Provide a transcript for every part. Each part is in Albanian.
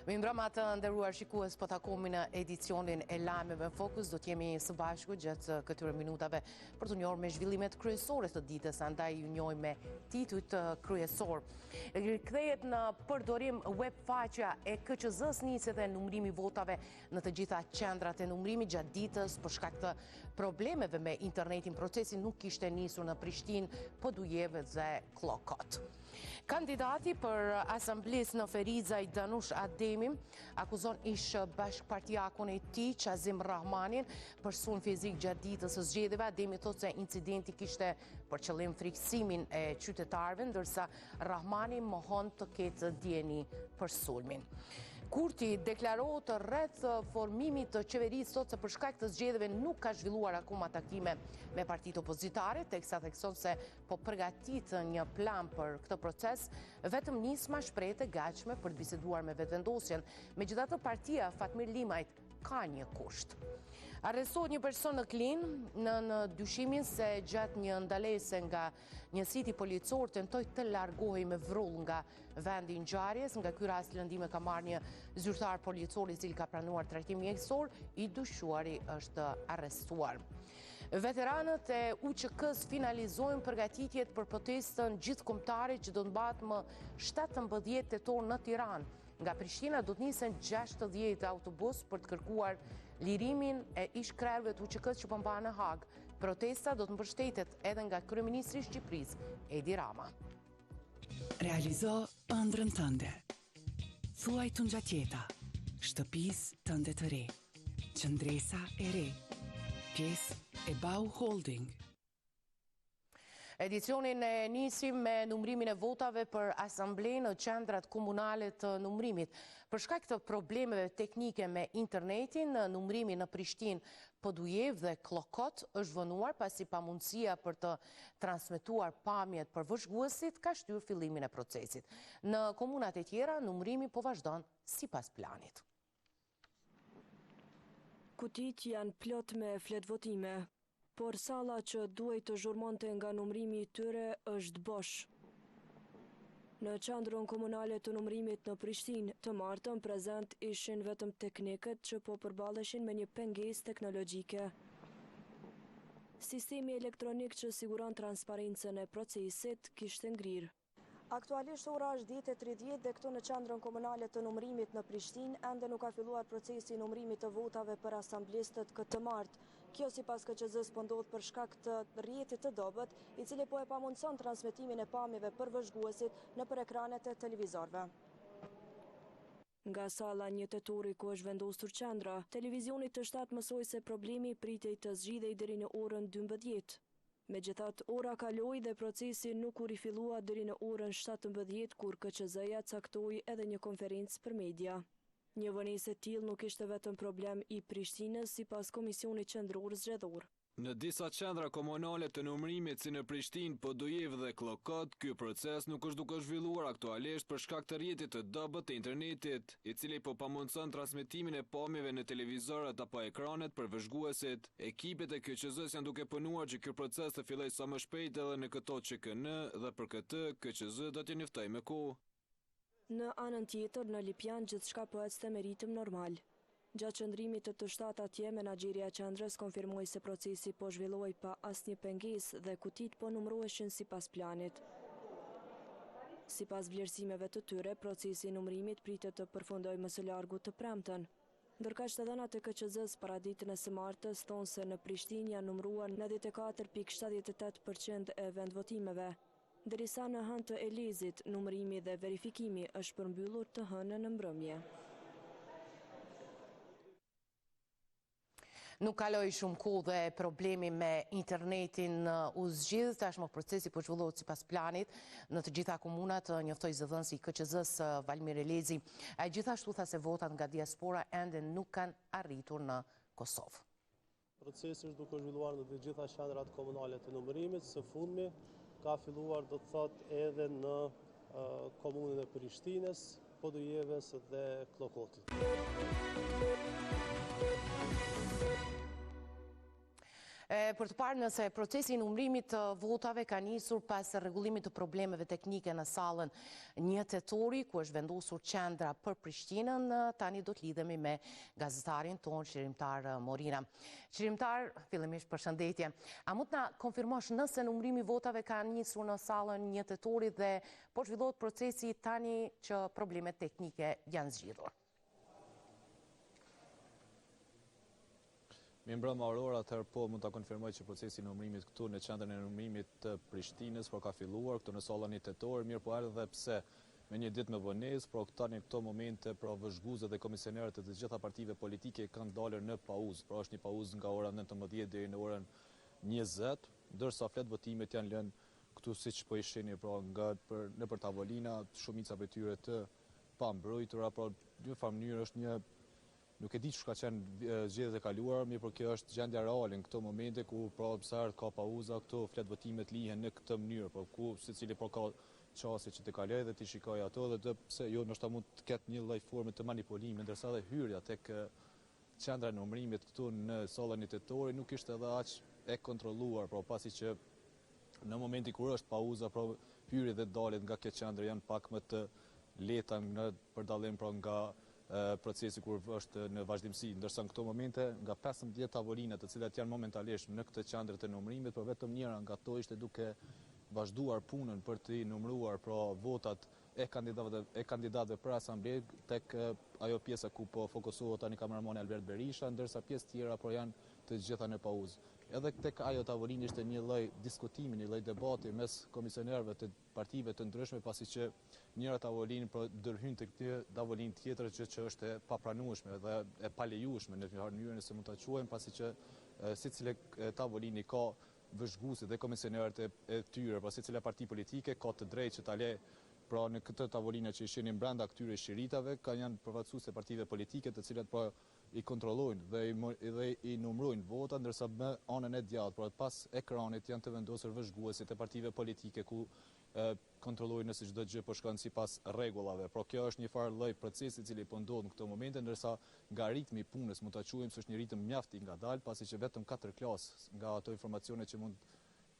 Mi mbrëma të nderuar shikues, po takomi në edicionin e lajmeve në fokus. Do t'jemi së bashku gjatë këtyre minutave për të njohur me zhvillimet kryesore të ditës, andaj ju njohim me titujt kryesor. Rikthehet në përdorim web faqja e KQZ-s, niset dhe numërimi votave në të gjitha qendrat e numërimit gjatë ditës për shkak të problemeve me internetin. Procesi nuk kishte nisur në Prishtinë, Podujeve dhe Klokot. Kandidati për asamblis në Ferizaj, Danush Ademi, akuzon ish bashkëpartiakun e tij, Qazim Rahmanin, për sulm fizik gjatë ditës së zgjedhjeve. Ademi thotë se incidenti kishte për qëllim frikësimin e qytetarëve, ndërsa Rahmani mohon të ketë dieni për sulmin. Kurti deklarohet rreth formimit të qeverisë, thotë se për shkak të zgjedhjeve nuk ka zhvilluar akoma takime me partitë opozitare, teksa thekson se po përgatit një plan për këtë proces, vetëm nisma shprehje e gatshme për të biseduar me vetëvendosjen. Megjithatë, partia Fatmir Limajt ka një kusht. Arrestohet një person në Klinë në dyshimin se gjatë një ndalese nga një siti policor tentoi të largohej me vrull nga vendi i ngjarjes. Nga ky rast lëndime ka marrë një zyrtar policor i cili ka pranuar trajtim mjekësor, i dyshuari është arrestuar. Veteranët e UÇK-s finalizojnë përgatitjet për protestën gjithkombëtare që do të mbahet më 17 tetor në Tiranë. Nga Prishtina do të nisen 60 autobus për të kërkuar lirimin e ish-krerëve të UÇK-s që po mbahen në Hag. Protesta do të mbështetet edhe nga kryeministri i Shqipërisë, Edi Rama. Realizo ëndrrën tënde. Thuaj tunxhatjeta, shtëpisë tënde të re, qëndresa e re, pjesë e Bau Holding. Edicionin e nisim me numërimin e votave për asamblejë në qendrat komunale të numërimit. Për shkak të problemeve teknike me internetin, numërimi në Prishtinë, Podujev dhe Klokot është vënuar pasi pamundësia për të transmetuar pamjet për vëzhguesit ka shtyrë fillimin e procesit. Në komunat e tjera, numërimi po vazhdon sipas planit. Kutit janë plot me fletvotime, por salla që duhej të zhurmonte nga numërimi i tyre është bosh. Në qendrën komunale të numërimit në Prishtinë, të martën prezent ishin vetëm teknikët që po përballeshin me një pengesë teknologjike. Sistemi elektronik që siguron transparencën e procesit kishte ngrirë. Aktualisht ora është 10:30 dhe këtu në qendrën komunale të numërimit në Prishtinë ende nuk ka filluar procesi i numërimit të votave për asamblistët këtë martë. Kjo sipas KQZ-s po ndodh për shkak të rrjetit të dobët, i cili po e pamundson transmetimin e pamjeve për vëzhguesit nëpër ekranet e televizorëve. Nga salla 1 tetori ku është vendosur qendra, televizioni të 7 mësoi se problemi pritej të zgjidhej deri në orën 12. Megjithatë, ora kaloi dhe procesi nuk u rifillua deri në orën 17 kur KQZ-ja caktoi edhe një konferencë për media. Një vonesë e tillë nuk ishte vetëm problem i Prishtinës sipas Komisionit Qendror Zgjedhor. Në disa qendra komunale të numërimit si në Prishtinë, Podujev dhe Klokot, ky proces nuk është duke zhvilluar aktualisht për shkak të rrjetit të dobët të internetit, i cili po pamundson transmetimin e pamjeve në televizorët apo ekranet për vëzhguesit. Ekipet e KQZ-s janë duke punuar që ky proces të fillojë sa më shpejt edhe në këto QKN dhe për këtë KQZ do të njoftojë me kohë. Në anën tjetër, në Lipjan gjithçka po ecte me ritëm normal. Gjatë qëndrimit të 7 atje, menaxheria e qendrës konfirmoi se procesi po zhvillohej pa asnjë pengesë dhe kutit po numëroheshin sipas planit. Sipas vlerësimeve të tyre, procesi i numërimit pritet të përfundojë më së largu të premten. Ndërkaq të dhënat e KQZ-s para ditën e së martës thonë se në Prishtinë janë numëruar 94.78% e vendvotimeve, derisa në hënë të Elezit, numërimi dhe verifikimi është përmbyllur të hënën në mbrëmje. Nuk kaloi shumë kohë dhe problemi me internetin u zgjidh, tashmë procesi po zhvillohet sipas planit në të gjitha komunat, njoftoi zëdhënësi i KQZ-s Valmir Elezi. Ai gjithashtu tha se votat nga diaspora ende nuk kanë arritur në Kosovë. Procesi është duke zhvilluar në të gjitha qendrat komunale të numërimit, së fundmi ka filluar do të thotë edhe në komunën e Prishtinës, Podujeves dhe Klokotit. Për të parë nëse procesi i numërimit të votave ka nisur pas rregullimit të problemeve teknike në sallën 1 tetori, ku është vendosur qendra për Prishtinën, tani do të lidhemi me gazetarin ton, Qerimtar Morina. Qerimtar, fillimisht përshëndetje. A mund na konfirmosh nëse numërimi i votave ka nisur në sallën 1 tetori dhe po zhvillohet procesi tani që problemet teknike janë zgjidhur? Mi mbrëma Aurora, atëherë po mund ta konfirmoj që procesi i numërimit këtu në qendrën e numërimit të Prishtinës ka filluar këtu në sallën 1 tetor, mirë po edhe pse me një ditë me vonesë, por tani në këto momente vëzhguesët dhe komisionerët e të gjitha partive politike kanë dalër në pauzë, pra është një pauzë nga ora 19 deri në orën 20, ndërsa flet votimet janë lënë këtu siç po i shihni, pra nëpër tavolina, shumica prej tyre të pambrojtura, pra në farë mënyrë është një. Nuk e di çka ka qenë zgjedhjet e kaluara, mirë por kjo është gjendja reale në këto momente ku pra sa herë ka pauza, këto flet votimet lihen në këtë mënyrë, por ku secili po ka çasti që të kaloj dhe të shikoj ato dhe pse jo ndoshta mund të ketë një lloj forme të manipulimi, ndërsa edhe hyrja tek qendra e numërimit këtu në sallën 1 tetori nuk ishte edhe aq e kontrolluar, pra pasi që në momentin kur është pauza, pra hyrjet dhe daljet nga kjo qendër janë pak më të lehta për dallim pra nga procesi kur është në vazhdimsi, ndërsa në këto momente nga 15 tavolina të cilat janë momentalisht në këtë qendër të numërimit, por vetëm njëra nga ato ishte duke vazhduar punën për të numëruar pra votat e kandidatëve për asamble tek ajo pjesa ku po fokusohet tani kameramani Albert Berisha, ndërsa pjesë tjera po janë të gjitha në pauzë. Edhe tek ajo tavolinë ishte një lloj diskutimi, një lloj debati mes komisionerëve të partive të ndryshme, pasi që njëra tavolinë ndërhyn tek tavolinë tjetër që është e papranueshme dhe e palejueshme në mënyrën se mund ta quajmë, pasi që secila tavolini ka vëzhguesit dhe komisionerët e tyre, pra secila parti politike ka të drejtë që ta lë. Pra në këtë tavolinë që ishin brenda këtyre shiritave janë përfaqësues të partive politike, të cilat po i kontrollojnë dhe i numërojnë votat, ndërsa me anën e djathtë, pra pas ekranit janë të vendosur vëzhguesit e partive politike ku kontrollojnë nëse çdo gjë po shkon sipas rregullave. Pra kjo është një farë lloj procesi i cili po ndodh në këtë moment, ndërsa nga ritmi i punës mund ta quajmë se është një ritëm mjaft i ngadalë, pasi që vetëm 4 klasë nga ato informacione që mund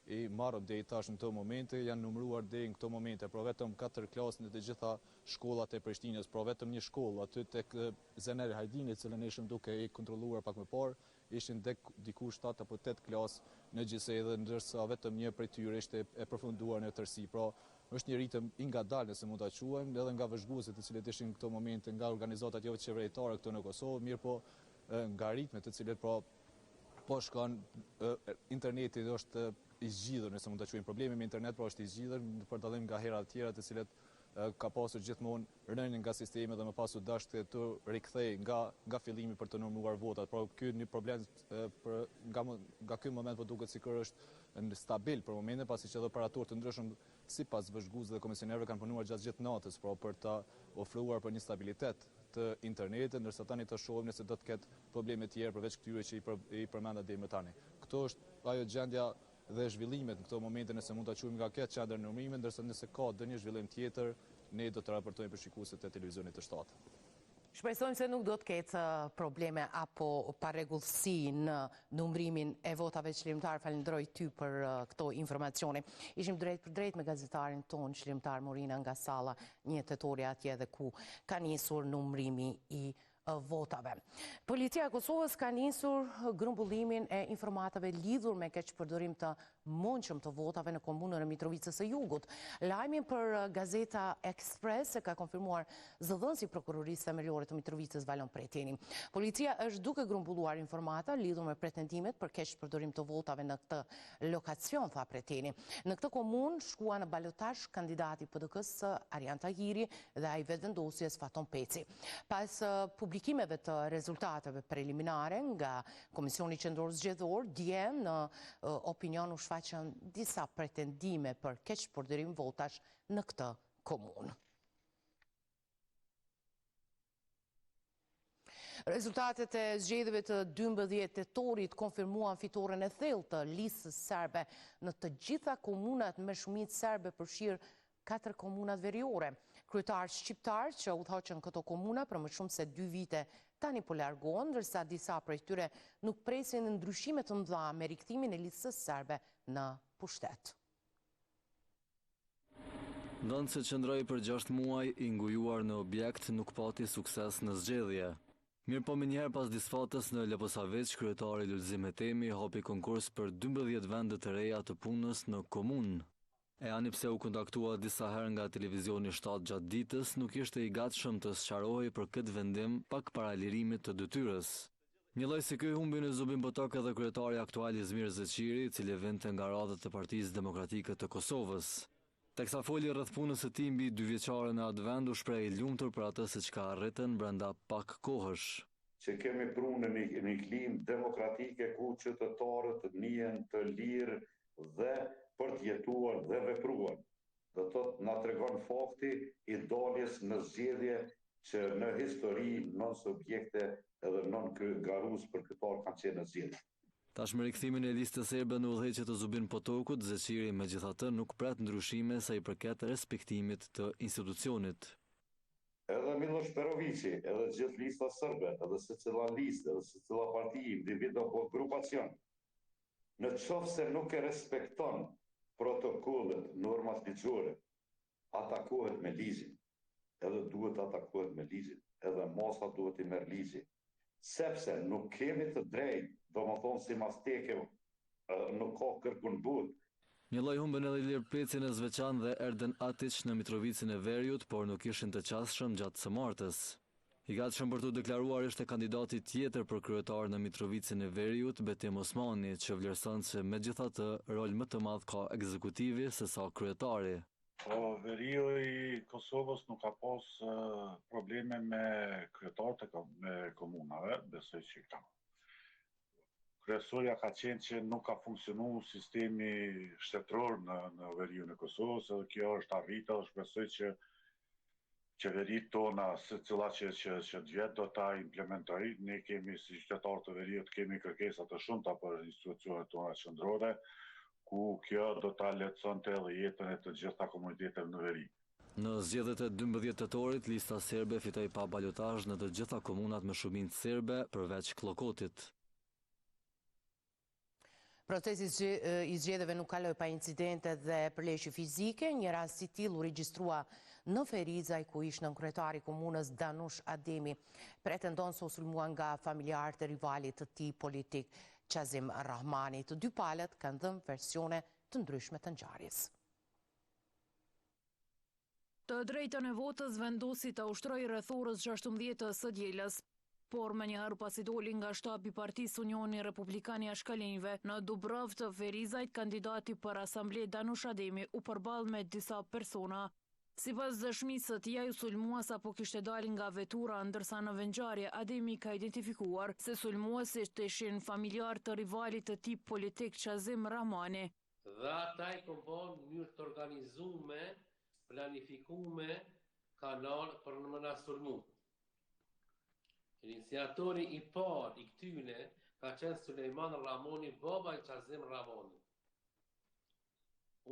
i marrëm deri tash në këto momente janë numëruar deri në këto momente, pra vetëm 4 klasë në të gjitha shkollat e Prishtinës, pra vetëm një shkollë aty tek Zener Hajdini, të cilën ishim duke i kontrolluar pak më parë, ishin diku 7 apo 8 klasë në gjithsej, dhe ndërsa vetëm një prej tyre ishte e përfunduar në tërësi. Pra është një ritëm i ngadalë, nëse mund ta quajmë, edhe nga vëzhguesit të cilët ishin në këto momente nga organizatat jo qeveritare këtu në Kosovë, mirë po nga ritmet të cilët po shkon interneti është i zgjidhur, nëse mund ta quajmë. Problemi me internet pra është i zgjidhur për dallim nga hera të tjera të cilat ka pasur gjithmonë rënien nga sistemi dhe më pas u dashte të rikthej nga fillimi për të numëruar votat. Pra ky një problem nga ky moment po duket sikur është stabil për momentin, pasi që edhe operatorë të ndryshëm sipas vëzhguesve dhe komisionerëve kanë punuar gjatë gjithë natës pra për ta ofruar për një stabilitet të internetit, ndërsa tani të shohim nëse do të ketë probleme të tjera përveç këtyre që i përmenda deri më tani. Këto është ajo gjendja dhe zhvillimet në këto momente, nëse mund ta quajmë nga këtë qendër numërimi, ndërsa nëse ka ndonjë zhvillim tjetër, ne do të raportojmë për shikuesit e televizionit të shtetit. Shpresojmë se nuk do të ketë probleme apo parregullsi në numërimin e votave. Qerimtar, falenderoj ty për këto informacione. Ishim drejt për drejt me gazetarin ton, Qerimtar Morina, nga salla 1 tetori atje dhe ku ka nisur numërimi i votave. Policia e Kosovës ka nisur grumbullimin e informatave lidhur me keqpërdorim të monçëm të votave në komunën e Mitrovicës së Jugut. Lajmin për Gazeta Express e ka konfirmuar zëdhënësi prokurorisë themelore të Mitrovicës Valon Preteni. Policia është duke grumbulluar informata lidhur me pretendimet për keqpërdorim të votave në këtë lokacion, tha Preteni. Në këtë komunë shkua në balotazh kandidati PDK-s Arjan Tahiri dhe ai vetëvendosjes Faton Peci. Pas publikimeve të rezultateve preliminare nga Komisioni Qendror Zgjedhor, dje në Opinion u shfaqën disa pretendime për keqpërdorim votash në këtë komunë. Rezultatet e zgjedhjeve të 12 tetorit konfirmuan fitoren e thellë të listës serbe në të gjitha komunat me shumicë serbe, përfshirë 4 komunat veriore. Kryetarët shqiptar që udhëhoqën këto komuna për më shumë se 2 vite tani po largohen, ndërsa disa prej tyre nuk presin ndryshime të mëdha me rikthimin e listës serbe në pushtet. Ndonë se qëndroi për 6 muaj i ngujuar në objekt nuk pati sukses në zgjedhje. Mirë po minjëherë pas disfatës në Leposaveç, kryetari Lulzim Hetemi hapi konkurs për 12 vende të reja të punës në komunë. E ani pse u kontaktua disa herë nga televizioni 7 gjatë ditës, nuk ishte i gatshëm të sqarohej për këtë vendim pak para lirimit të detyrës. Një lloj si ky humbi në zubin botok edhe kryetari aktual Izmir Zeqiri, i cili vinte nga radhët e Partisë Demokratike të Kosovës. Teksa foli rreth punës së tij mbi 2 vjeçare në atë vend, u shpreh i lumtur për atë se çka arritën brenda pak kohësh. Që kemi prunë në një klim demokratike ku qytetarët njihen të lirë dhe për të jetuar dhe vepruar. Do thotë na tregon fakti i daljes në zgjedhje që në histori non subjekte edhe non garus për këtar kanë qenë në zgjedhje. Tash me rikthimin e listës serbe në udhëheqje të Zubin Potokut, Zeqiri megjithatë nuk pret ndryshime sa i përket respektimit të institucionit. Edhe Miloš Perovići, edhe gjithë lista serbe, edhe secila listë, edhe secila parti, individ apo grupacion, në qoftë se nuk e respekton protokollet, normat ligjore, atakohet me ligjin. Edhe duhet atakohet me ligjin, edhe masa duhet i merr ligji. Sepse nuk kemi të drejtë, domethënë si masteke nuk ka kërkun but. Një lloj humbën edhe Ilir Peci në Zveçan dhe Erden Atić në Mitrovicën e Veriut, por nuk ishin të qasshëm gjatë së martës. I gatshëm për të deklaruar ishte kandidati tjetër për kryetar në Mitrovicën e Veriut, Betim Osmani, që vlerëson se megjithatë rol më të madh ka ekzekutivi se sa kryetari. Veriu i Kosovës nuk ka pas probleme me kryetarët e komunave, besoj që ka. Kryesorja ka qenë që nuk ka funksionu sistemi shtetëror në veriun e Kosovës, edhe kjo është arritur, dhe shpresoj që qeveritë tona, secila që të vjet do ta implementojë. Ne kemi si qytetarë të veriut kemi kërkesa të shumta për institucionet tona qendrore, ku kjo do ta lehtësonte edhe jetën e të gjitha komuniteteve në veri. Në zgjedhjet e 12 tetorit, lista serbe fitoi pa balotazh në të gjitha komunat me shumicë serbe përveç Kllokotit. Procesi i zgjedhjeve nuk kaloi pa incidente dhe përleshje fizike. Një rast i tillë u regjistrua në Ferizaj, ku ishte kryetari i komunës Danush Ademi. Pretendon se u sulmua nga familjarët e rivalit të tij politik, Qazim Rahmani. Të dy palët kanë dhënë versione të ndryshme të ngjarjes. Të drejtën e votës vendosi ta ushtrojë rreth orës 16 së dielës, por me njëherë pasi doli nga shtabi i Partisë Unioni Republikan i Ashkalinjve në Dubrov të Ferizajt, kandidati për asamble Danush Ademi u përball me disa persona. Sipas dëshmisë së tij, u sulmua sapo kishte dalë nga vetura, ndërsa në vendngjarje Ademi ka identifikuar se sulmuesit ishin familjar të rivalit të tij politik Qazim Rahmani. Dhe ata i kompon mënyrë të organizume, planifikume kanal për në mëna sulmu. Iniciatori i parë i këtyne ka qenë Sulejman Ramoni, baba i Qazim Rahmani.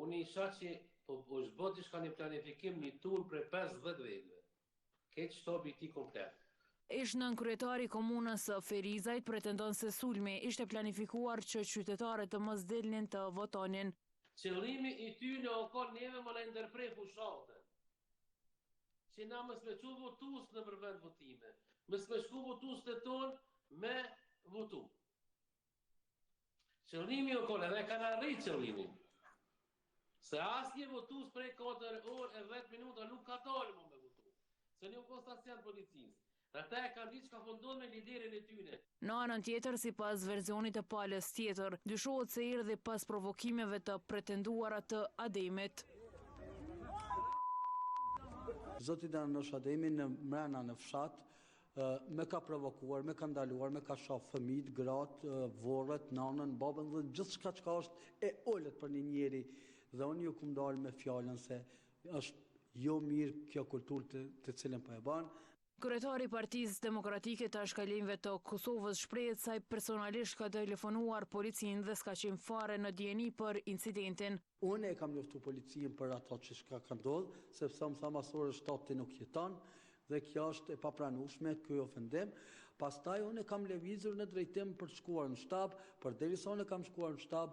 Unë isha që u zboti shka një planifikim një turn për 50 vetëve. Këtë shtobi ti komplet. Ish nën kryetari komunës së Ferizajt pretendon se sulmi ishte planifikuar që qytetarët të mos delnin të votonin. Qëllimi i tyne o ka neve më në ndërprej fushatën. Që na mës me qu votus në përvend votime. Mës me shku votus të tonë me votu. Qëllimi o kone, dhe kanë arrit qëllimin. Se asnjë votus prej 4 orë e 10 minuta nuk ka dalë më me votu. Se një konstacion policisë. Ata e kanë ditë që ka fundon me liderin e tyne. Në anën tjetër, sipas versionit të palës tjetër, dyshohet se erdhi pas provokimeve të pretenduara të Ademit. Zoti Danush Ademi në mrena në fshat me ka provokuar, me ka ndaluar, me ka shoh fëmijët, gratë, vorret, nanën, babën dhe gjithçka çka është e ulët për një njeri. Dhe unë ju kum dalë me fjalën se është jo mirë kjo kulturë të cilën po e bën. Kryetari i Partisë Demokratike të Ashkalinjve të Kosovës shprehet se ai personalisht ka telefonuar policinë dhe s'ka qenë fare në dijeni për incidentin. Unë e kam njoftuar policinë për ato që ka ndodhur, sepse më tha masore shtati nuk jeton. dhe kjo është e papranueshme ky ofendim. Pastaj unë kam lëvizur në drejtim për të shkuar në shtab, përderisa unë kam shkuar në shtab,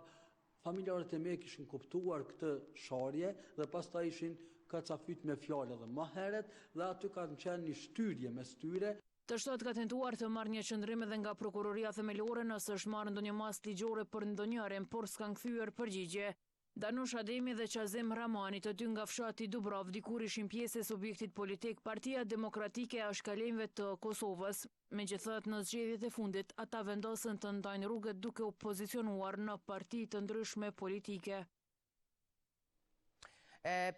familjarët e me kishin kuptuar këtë sharje dhe pastaj ishin kacafyt me fjalë edhe më herët dhe aty kanë qenë një shtyrje mes tyre. Të shtatë ka tentuar të marrë një qëndrim edhe nga prokuroria themelore nëse është marrë ndonjë masë ligjore për ndonjërin, por s'kan kthyer përgjigje. Danush Ademi dhe Qazim Ramani, të dy nga fshati Dubrovdi, kur ishin pjesë e subjektit politik Partia Demokratike e Ashkalenjve të Kosovës. Megjithatë, në zgjedhjet e fundit, ata vendosën të ndajnë rrugët duke u pozicionuar në parti të ndryshme politike.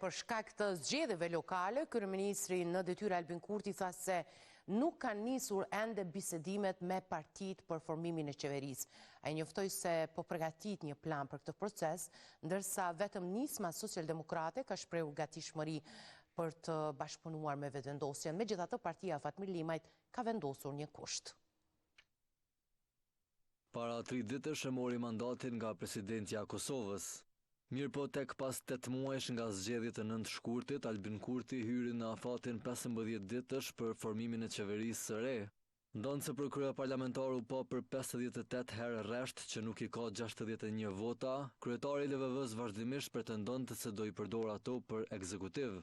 Për shkak të zgjedhjeve lokale, kryeministri në detyrë Albin Kurti tha se nuk kanë nisur ende bisedimet me partitë për formimin e qeverisë. Ai njoftoi se po përgatit një plan për këtë proces, ndërsa vetëm nisma socialdemokrate ka shprehur gatishmëri për të bashkëpunuar me vetëvendosjen. Megjithatë, partia Fatmir Limajt ka vendosur një kusht. Para 3 ditësh e mori mandatin nga presidentja e Kosovës. Mirë po tek pas 8 muajsh nga zgjedhjet e 9 shkurtit, Albin Kurti hyri në afatin 15 ditësh për formimin e qeverisë së re. Ndonë se për kryeparlamentaru po për 58 herë rresht që nuk i ka 61 vota, kryetari i LVV-s vazhdimisht pretendonte se do i përdor ato për ekzekutiv.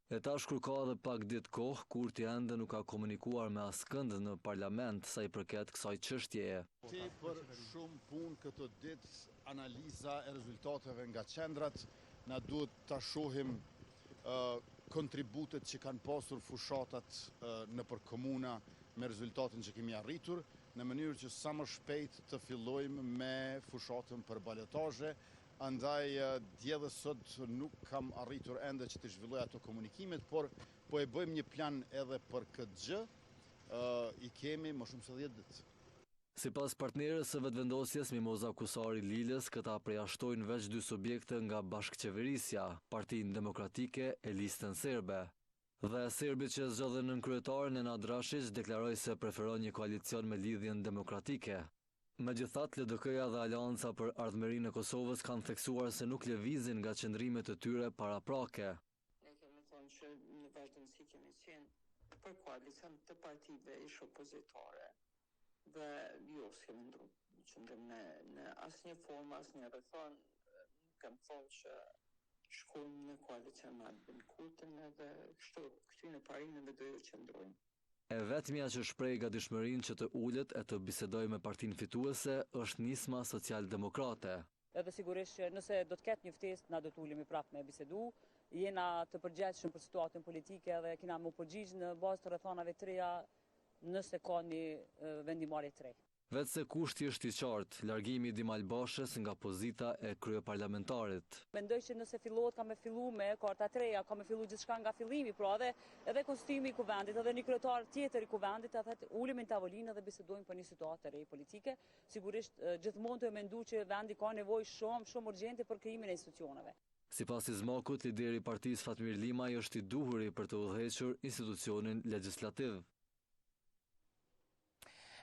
E tash kur ka edhe pak ditë kohë, Kurti ende nuk ka komunikuar me askënd në parlament sa i përket kësaj çështjeje. Për shumë punë këtë ditë, analiza e rezultateve nga qendrat, na duhet ta shohim kontributet që kanë pasur fushatat në për komuna me rezultatin që kemi arritur, në mënyrë që sa më shpejt të fillojmë me fushatën për balotazhe. Andaj dje dhe sot nuk kam arritur ende që të zhvilloj ato komunikimet, por po e bëjmë një plan edhe për këtë gjë, i kemi më shumë se 10 ditë. Sipas partnerës së vetëvendosjes Mimoza Kusari Liles, këta përjashtojnë veç 2 subjekte nga bashkëqeverisja, Partinë Demokratike e Listën Serbe. Dhe serbit që zgjodhen nën kryetaren Nenad Rashić deklaroi se preferon një koalicion me lidhjen demokratike. Megjithatë, LDK-ja dhe Aleanca për Ardhmërinë e Kosovës kanë theksuar se nuk lëvizin nga qëndrimet e tyre paraprake. Ne kemi thonë që në vazhdimsi kemi qenë për koalicion të partive ish opozitare dhe jo s'kemi ndru qëndrim në asnjë formë, asnjë rrethon. Nuk kam thonë që shkojmë në koalicion me Albin Kurtin edhe kështu këty në parinë dhe do ju qëndrojmë. E vetmja që shpreh gatishmërinë që të ulet e të bisedoj me partinë fituese është nisma social-demokrate. Edhe sigurisht që nëse do të ketë një ftesë, na do të ulemi prapë me bisedu. Jena të përgjithshëm për situatën politike dhe kena më përgjigj në bazë të rrethonave të reja nëse ka një vendimarrje të re. Vetëse kushti është i qartë, largimi i Dimal Bashës nga pozita e kryeparlamentarit. Mendoj që nëse fillohet ka me fillu me karta të reja, ka me fillu gjithçka nga fillimi, pra edhe konstituimi i kuvendit, edhe një kryetar tjetër i kuvendit, ulemi në tavolinë dhe bisedojmë për një situatë të re politike. Sigurisht gjithmonë të mendu që vendi ka nevojë shumë urgjente për krijimin e institucioneve. Sipas Izmakut, lideri i partisë Fatmir Limaj është i duhuri për të udhëhequr institucionin legjislativ.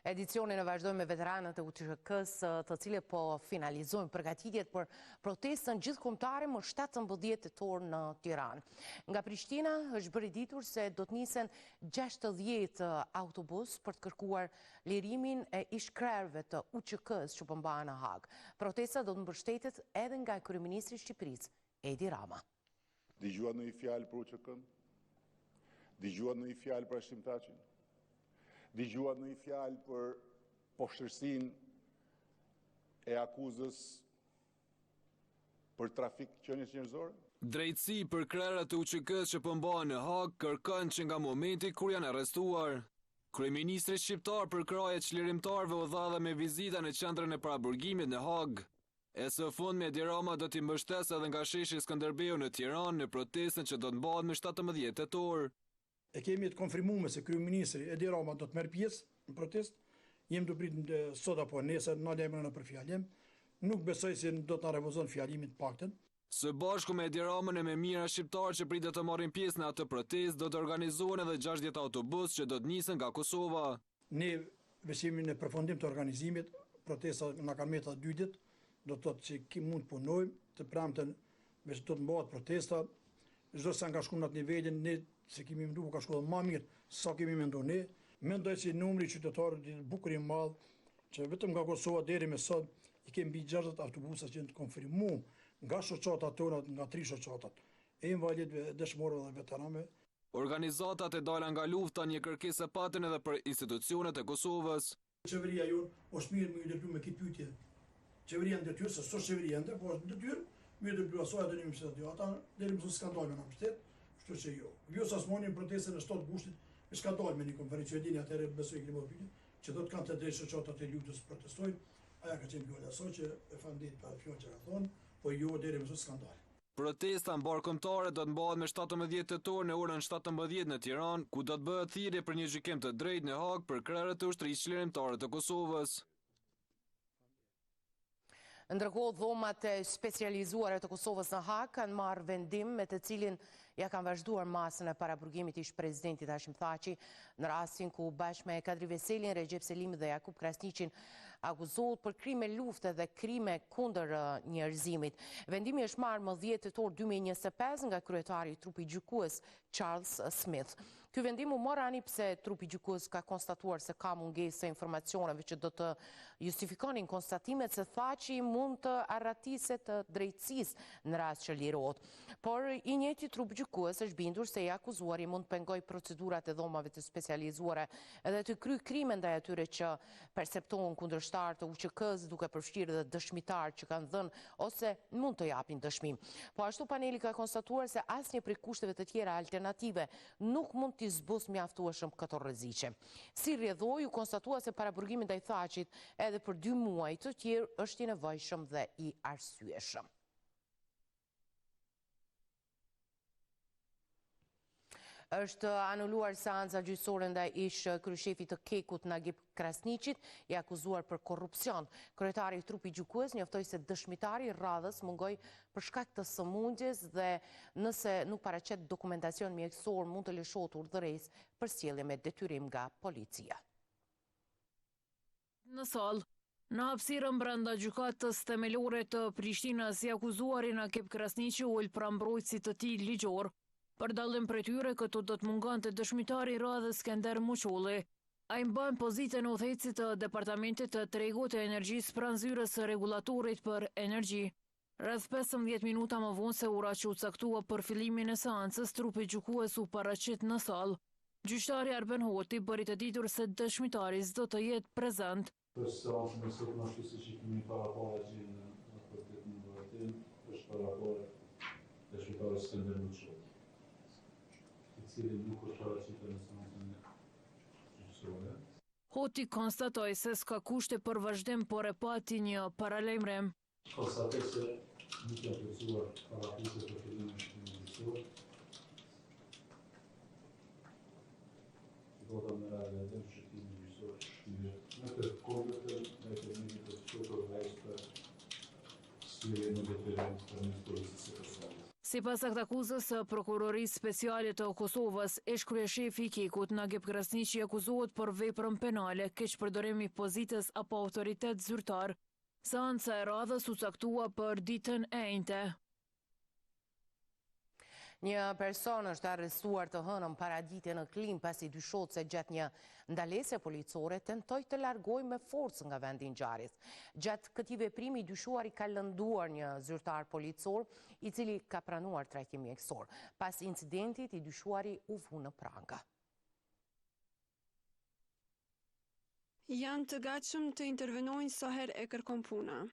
Edicionin e vazhdojmë me veteranët e UÇK-s, të cilët po finalizojnë përgatitjet për protestën gjithkombëtare më 17 tetor në Tiranë. Nga Prishtina është bërë ditur se do të nisen 60 autobus për të kërkuar lirimin e ish-krerëve të UÇK-s që po mbahen në Hag. Protesta do të mbështetet edhe nga kryeministri i Shqipërisë, Edi Rama. Dëgjuat në një fjalë për UÇK-n? Dëgjuat në një fjalë për Hashim Thaçin? Dëgjuat në një fjalë për poshtërsinë e akuzës për trafik qenies njerëzore? Drejtësi për krerët e UÇK-s që po mbahen në Hag kërkon që nga momenti kur janë arrestuar. Kryeministri shqiptar për kraje çlirimtarëve u dha dhe me vizita në qendrën e paraburgimit në Hag. E së fundmi Edi Rama do t'i mbështesë edhe nga sheshi Skënderbeu në Tiranë në protestën që do të mbahet më 17 tetor. E kemi të konfirmuar se kryeministri Edi Rama do të merr pjesë në protestë. Jem të pritë sot apo nesër na lajmëron për fjalën. Nuk besoj se do ta refuzon fjalimin të paktën. Së bashku me Edi Ramën e me mijëra shqiptarë që pritet të marrin pjesë në atë protestë, do të organizohen edhe 60 autobus që do të nisen nga Kosova. Ne besimin në përfundim të organizimit, protesta na ka meta 2 ditë, do të thotë që mund të punojmë, të premten do të mbahet protesta. Çdo sa nga shkum në atë nivelin, ne se kemi mendu ka shkuar më mirë sa kemi menduar ne. Mendoj se numri qytetarëve bukur i madh, që vetëm nga Kosova deri me sot i kemi mbi 60 autobusa që janë të konfirmuar nga shoqatat tona, nga 3 shoqatat, e invalidëve, dëshmorëve dhe veteranëve. Organizatat e dala nga lufta një kërkesë e patën edhe për institucionet e Kosovës. Qeveria jonë është mirë më i dërplu me këtë pyetje. Qeveria në detyrë, se sot qeveria ndë, po është detyrë, mirë dërplu asoj dhe një mësë dhe ata, dhe një mësë skandal me në mështet, shtu që jo. Jo sa s'monin protestën e 7 gushtit, me skandal me një konferencë, që dini atëre besoj këtë më pyetje, që do të kanë të drejtë shoqatat e luftës protestojnë, aja ka qenë bjolla asoj që e fandit për fjallë që ka thonë, po jo deri mësë skandal. Protesta në barë kombëtare do të mbahet me 17 tetor në orën 17 në Tiranë, ku do të bëhet thirrje për një gjykim të drejtë në Hag për krerët e ushtrisë çlirimtare të Kosovës. Ndërkohë, dhomat e specializuara të Kosovës në Hag kanë marrë vendim me të cilin ja kanë vazhduar masën e paraburgimit ish presidentit Hashim Thaçi në rastin ku bashkë me Kadri Veselin, Recep Selimi dhe Jakub Krasniqin akuzohet për krime lufte dhe krime kundër njerëzimit. Vendimi është marrë më 10 tetor 2025 nga kryetari i trupit gjykues Charles Smith. Ky vendim u mor ani pse trupi gjykues ka konstatuar se ka mungesë informacioneve që do të justifikonin konstatimet se Thaçi mund të arratiset të drejtësisë në rast që lirohet. Por i njëjti trup gjykues është bindur se i akuzuari mund të pengojë procedurat e dhomave të specializuara edhe të kryej krime ndaj atyre që perceptohen kundërshtar të UÇK-s, duke përfshirë edhe dëshmitar që kanë dhënë ose mund të japin dëshmim. Po ashtu paneli ka konstatuar se asnjë prej kushteve të tjera alternative nuk mund të zbus mjaftueshëm këto rreziqe. Si rrjedhoi, u konstatua se paraburgimi ndaj Thaçit edhe për 2 muaj të tjerë është i nevojshëm dhe i arsyeshëm. Është anuluar seanca gjyqësore ndaj ish kryeshefit të Kekut Nagib Krasniqit, i akuzuar për korrupsion. Kryetari i trupit gjykues njoftoi se dëshmitari i radhës mungoi për shkak të sëmundjes dhe nëse nuk paraqet dokumentacion mjekësor mund të lëshohet urdhëresë për sjellje me detyrim nga policia. Në sallë, në hapësirën brenda gjykatës themelore të Prishtinës, i akuzuari Nagib Krasniqi ul pra mbrojtësit të tij ligjor. Për dallim prej tyre, këtu do të mungonte dëshmitari i radhës Skender Muçulli. Ai mban pozitën udhëheqësit të Departamentit të Tregut të Energjisë pranë zyrës së rregullatorit për energji. Rreth 15 minuta më vonë se ora që u caktua për fillimin e seancës, trupi gjykues u paraqit në sallë. Gjyqtari Arben Hoti bëri të ditur se dëshmitari s'do të jetë prezant. Për seancën e sotme ashtu siç i kemi paraqarë që në vërtet në vërtetë është paraqarë dëshmitari Skender Muçulli. Hoti konstatoi se s'ka kushte për vazhdim, por e pati një paralajmërim. Konstatoj se nuk janë plotësuar parakushtet për fillimin e gjyqësor. Do të merret edhe shëtimi gjyqësor shtyhet në të kodët e terminit të çuar vajzë si në detyrim për një policisë personale. Sipas aktakuzës së Prokurorisë Speciale të Kosovës, ish kryeshefi i Kekut Nagib Krasniqi akuzohet për veprën penale, keqpërdorim i pozitës apo autoritet zyrtar. Seanca e radhës u caktua për ditën e njëjtë. Një person është arrestuar të hënën paradite në Klim pasi dyshohet se gjatë një ndalese policore tentoi të largojë me forcë nga vendi i ngjarjes. Gjatë këtij veprimi dyshuari ka lënduar një zyrtar policor i cili ka pranuar trajtim mjekësor. Pas incidentit i dyshuari u vu në pranga. Janë të gatshëm të intervenojnë sa herë e kërkon puna.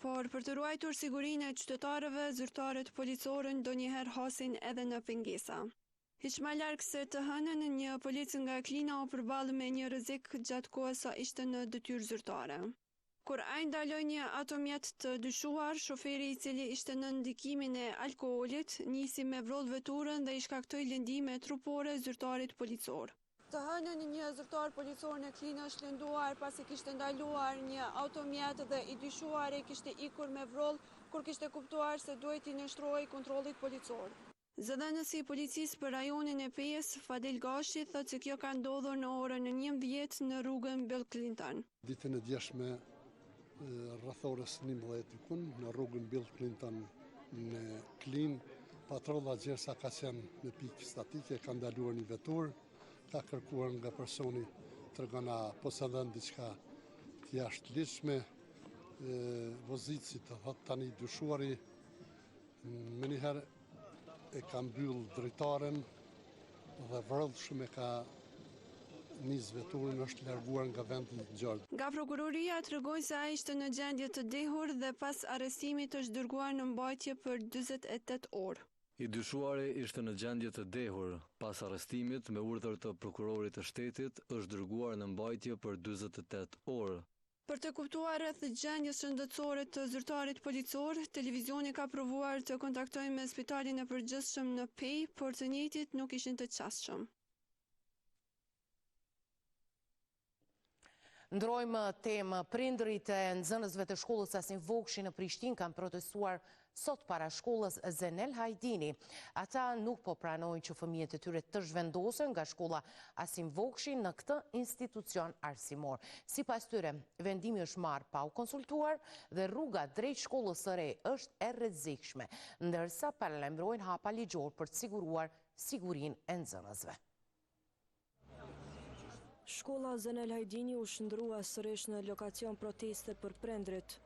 Por për të ruajtur sigurinë e qytetarëve, zyrtarët policorë ndonjëherë hasin edhe në pengesa. Hiç më larg se të hënën një polic nga Klina u përballë me një rrezik gjatë kohës sa ishte në detyrë zyrtare. Kur ai ndaloi një automjet të dyshuar, shoferi i cili ishte në ndikimin e alkoolit nisi me vroll veturën dhe i shkaktoi lëndime trupore zyrtarit policor. Të hënën një zyrtar policor në Klinë është lënduar pasi kishte ndaluar një automjet dhe i dyshuari kishte ikur me vroll kur kishte kuptuar se duhet i nënshtrohej kontrollit policor. Zëdhënësi i policisë për rajonin e Pes, Fadel Gashi, thotë se kjo ka ndodhur në orën 11 në rrugën Bill Clinton. Ditën e djeshme rreth orës 11 në rrugën Bill Clinton në Klinë Patrolla Gjersa ka qenë në pikë statike, ka ndaluar një vetur, ka kërkuar nga personi tregona se dhënë diçka të jashtëligjshme, vozici të thot tani dyshuari, me njëherë e ka mbyll drejtaren dhe vërllshëm e ka nis veturin, është larguar nga vendi i gjatë. Nga prokuroria tregoi se ai ishte në gjendje të dehur dhe pas arrestimit është dërguar në mbajtje për 48 orë. I dyshuari ishte në gjendje të dehur. Pas arrestimit, me urdhër të prokurorit të shtetit, është dërguar në mbajtje për 48 orë. Për të kuptuar rreth gjendjes shëndetësore të zyrtarit policor, televizioni ka provuar të kontaktojë me spitalin e përgjithshëm në Pej, por të njëjtit nuk ishin të qasshëm. Ndrojmë temë. Prindërit e nxënësve të shkollës Asim Vokshi në Prishtinë kanë protestuar sot para shkollës Zenel Hajdini. Ata nuk po pranojnë që fëmijët e tyre të zhvendosen nga shkolla Asim Vokshi në këtë institucion arsimor. Sipas tyre, vendimi është marrë pa u konsultuar dhe rruga drejt shkollës së re është e rrezikshme, ndërsa paralajmërojnë hapa ligjor për të siguruar sigurinë e nxënësve. Shkolla Zenel Hajdini u shndrua sërish në lokacion proteste për prindrit.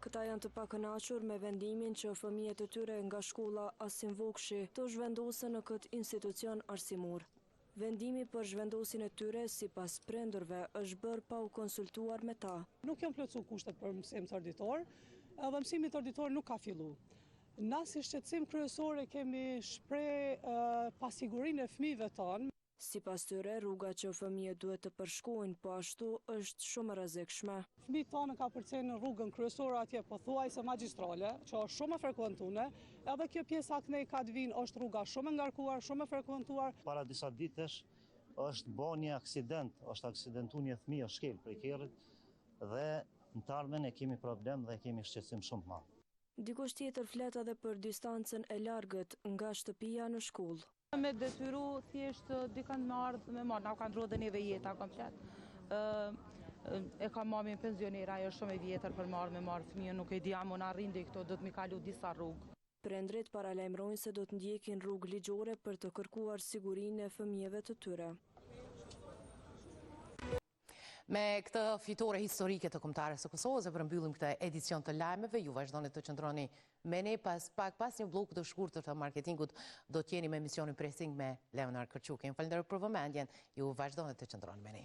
Këta janë të pakënaqur me vendimin që fëmijët e tyre nga shkolla Asim Vokshi të zhvendosen në këtë institucion arsimor. Vendimi për zhvendosin e tyre, sipas prindërve, është bërë pa u konsultuar me ta. Nuk janë plotësuar kushtet për mësim çorditor, edhe mësimi çorditor nuk ka filluar. Na si shqetësim kryesor kemi shpreh pasigurinë e fëmijëve tonë. Sipas tyre, rruga që fëmijët duhet të përshkojnë po ashtu është shumë e rrezikshme. Fëmijët tonë ka përcjellë në rrugën kryesore atje pothuajse magjistrale, që është shumë e frekuentuar, edhe kjo pjesa kënej ka të vinë është rruga shumë e ngarkuar, shumë e frekuentuar. Para disa ditësh është bërë një aksident, është aksidentuar një fëmijë shkel prej kerrit dhe në të ardhmen e kemi problem dhe kemi shqetësim shumë të madh. Dikush tjetër flet edhe për distancën e largët nga shtëpia në shkollë. Me detyru thjesht dikën me ardhë me marrë, na kanë ndrodhe neve jeta komplet. E ka mami pensionera, ajo shumë e vjetër për me marrë fëmijën, nuk e di amon arrindi këto, do të mi kalu disa rrugë. Prindrit paralajmërojnë se do të ndjekin rrugë ligjore për të kërkuar sigurinë e fëmijëve të tyre. Me këtë fitore historike të kombëtares së Kosovës e përmbyllim këtë edicion të lajmeve. Ju vazhdoni të qëndroni me ne pas një blok të shkurtër të marketingut. Do të jeni me emisionin pressing me Leonard Kërçukin. Falenderoj për vëmendjen. Ju vazhdoni të qëndroni me ne.